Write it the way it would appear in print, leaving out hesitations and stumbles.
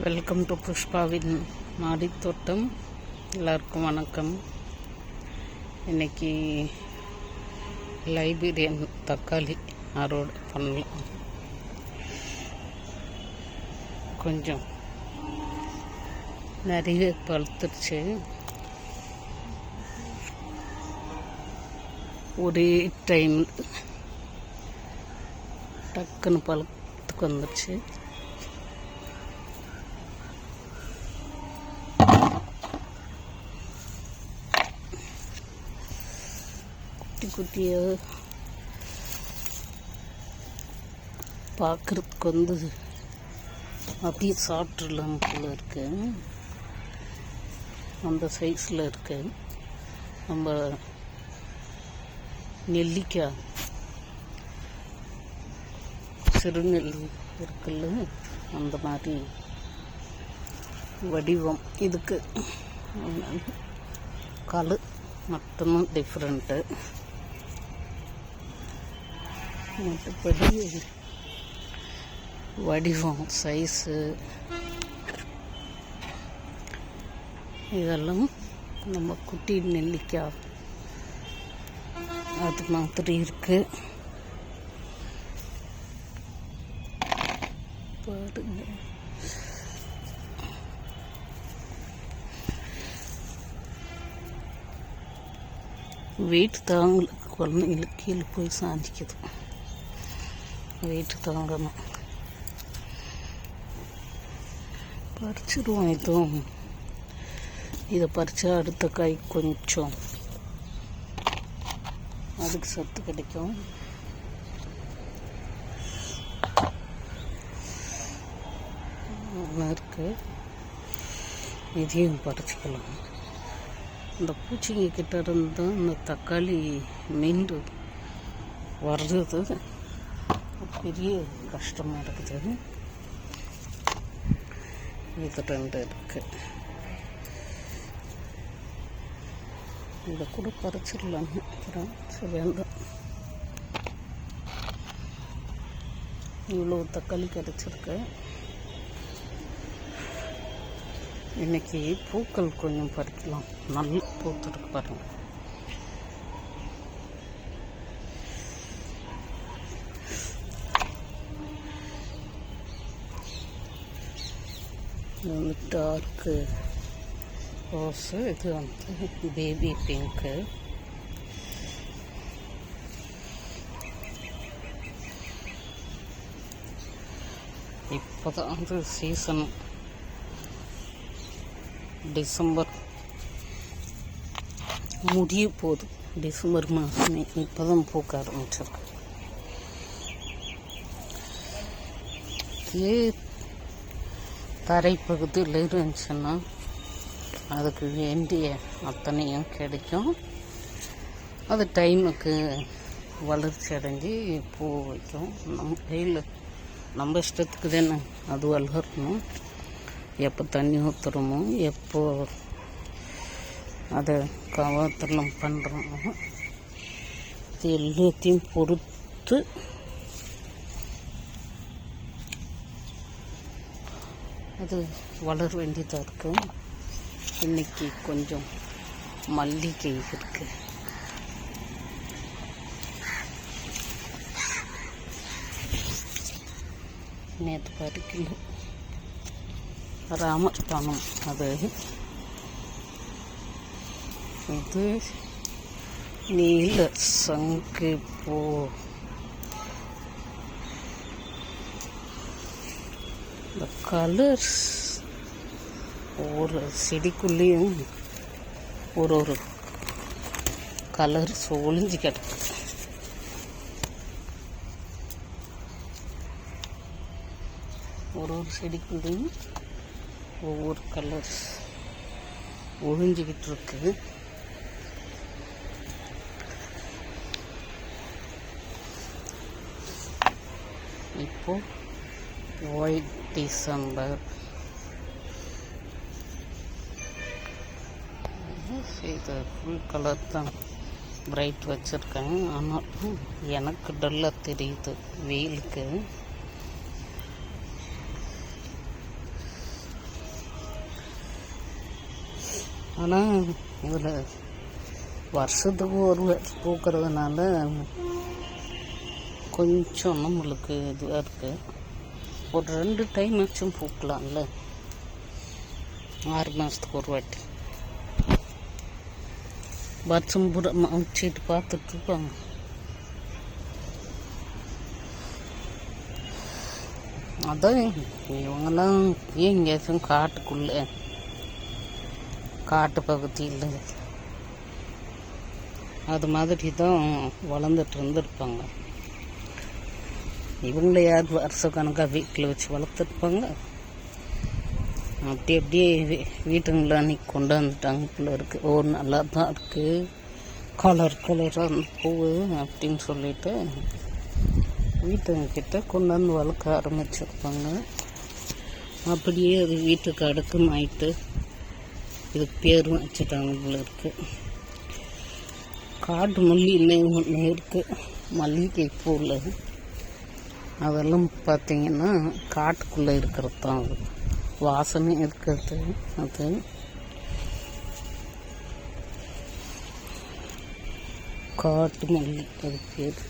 Welcome to புஷ்பாவின் மாடித்தோட்டம். எல்லாருக்கும் வணக்கம். இன்றைக்கி லைபீரியன் தக்காளி அறுவடை பண்ணலாம். கொஞ்சம் நிறைய பழுத்துருச்சு. ஒரே டைம் டக்குன்னு பழுத்துக்கு வந்துடுச்சு. குட்டியாக பார்க்குறதுக்கு அப்படியே சாப்பிட்றலாம் போல இருக்கு. அந்த சைஸில் இருக்கு. நம்ம நெல்லிக்காய் சிறுநெல்லி இருக்குல்ல, அந்த மாதிரி வடிவம் இதுக்கு. கலர் மட்டும்தான் டிஃப்ரெண்ட்டு. மற்றபடி வடிவம், சைஸு இதெல்லாம் நம்ம குட்டி நெல்லிக்காய் அது மாதிரி இருக்கு. பாருங்க, வெயிட் தாங்கல. குழந்தைங்களுக்கு கீழே போய் சாஞ்சிக்குது. வெயிட் தாங்கணும். பறிச்சிடுவோம். இதுவும் இதை பறித்தா அடுத்த காய் கொஞ்சம் அதுக்கு சத்து கிடைக்கும். ஒன்று இருக்கு, இதையும் பறிச்சிக்கலாம். இந்த பூச்சிங்க கிட்ட இருந்து இந்த தக்காளி மீண்டு வர்றது பெரிய கஷ்டமாக இருக்குது. இது ரெண்டு இருக்கு. இதை கூட பறிச்சிடலான்னு அப்புறம் சரி வேண்டாம். இவ்வளோ தக்காளி கிடச்சிருக்கு. இன்னைக்கு பூக்கள் கொஞ்சம் பறிக்கலாம். நல்ல பூத்துருக்கு பாருங்க. இது வந்து டார்க்கு ரோஸு, இது வந்து பேபி பிங்க்கு. இப்போ தான் வந்து சீசன். டிசம்பர் முடிய போகுது. டிசம்பர் மாதமே இப்போ தான் பூக்க ஆரம்பிச்சிருக்கு. தரைப்பகுதியில் இருந்துச்சுன்னா அதுக்கு வேண்டிய அத்தனையும் கிடைக்கும். அது டைமுக்கு வளர்ச்சி அடைஞ்சி பூ வைக்கும். நம்ம கையில் நம்ம இஷ்டத்துக்கு தானே அது வளரணும். எப்போ தண்ணி ஊற்றுறோமோ, எப்போ அதை கவாத்தெல்லாம் பண்ணுறோமோ, இது எல்லாத்தையும் பொறுத்து அது வளர வேண்டியதாக இருக்கும். இன்றைக்கி கொஞ்சம் மல்லிகை இருக்கு. நேற்று பறிக்கல. ராமர் பணம் அது. இது நீல சங்கு பூ. இந்த கலர்ஸ் ஒவ்வொரு செடிக்குள்ளேயும் ஒரு கலர்ஸ் ஒளிஞ்சு கிடக்கு. ஒரு செடிக்குள்ளேயும் ஒவ்வொரு கலர்ஸ் ஒளிஞ்சிக்கிட்டு இருக்கு. இப்போ ஒயிட் டிசம்பர், இது ஃபுல் கலர் தான் பிரைட் வச்சுருக்கேன். ஆனால் எனக்கு டல்லாக தெரியுது வெயிலுக்கு. ஆனால் இதில் வருஷத்துக்கு ஒரு வாட்டி பூக்கிறதுனால கொஞ்சம் நம்மளுக்கு இதுவாக இருக்குது. ஒரு 2 டைம் ஆச்சும் பூக்கலாம்ல, 6 மாதத்துக்கு ஒரு வாட்டி. வருஷம் பூரா வச்சுட்டு பார்த்துட்ருப்பாங்க. அதான் இவங்கெல்லாம் எங்கேயாச்சும் காட்டுக்குள்ளே, காட்டு பகுதியில் அது மாதிரி தான் வளர்ந்துட்டு இருந்திருப்பாங்க. இவங்கள யார் வருஷ கணக்காக வீட்டில் வச்சு வளர்த்துருப்பாங்க. அப்படியே வீட்டுங்களை அன்றைக்கி கொண்டு வந்துட்டாங்க போல இருக்குது. ஓ நல்லா தான் இருக்குது, கலராக அந்த பூ அப்படின்னு சொல்லிட்டு வீட்டுங்கிட்ட கொண்டு வந்து வளர்க்க ஆரம்பிச்சிருப்பாங்க. அப்படியே அது வீட்டுக்கு அடுக்குமாயிட்டு இதுக்கு பேரும் வச்சுட்டாங்க போல இருக்குது. காட்டு மல்லி இன்னும் ஒன்று இருக்குது, மல்லிகை பூவில். அதெல்லாம் பார்த்திங்கன்னா காட்டுக்குள்ளே இருக்கிறது தான், அது வாசனை இருக்கிறது. அது காட்டு மல்லி அது பேர்.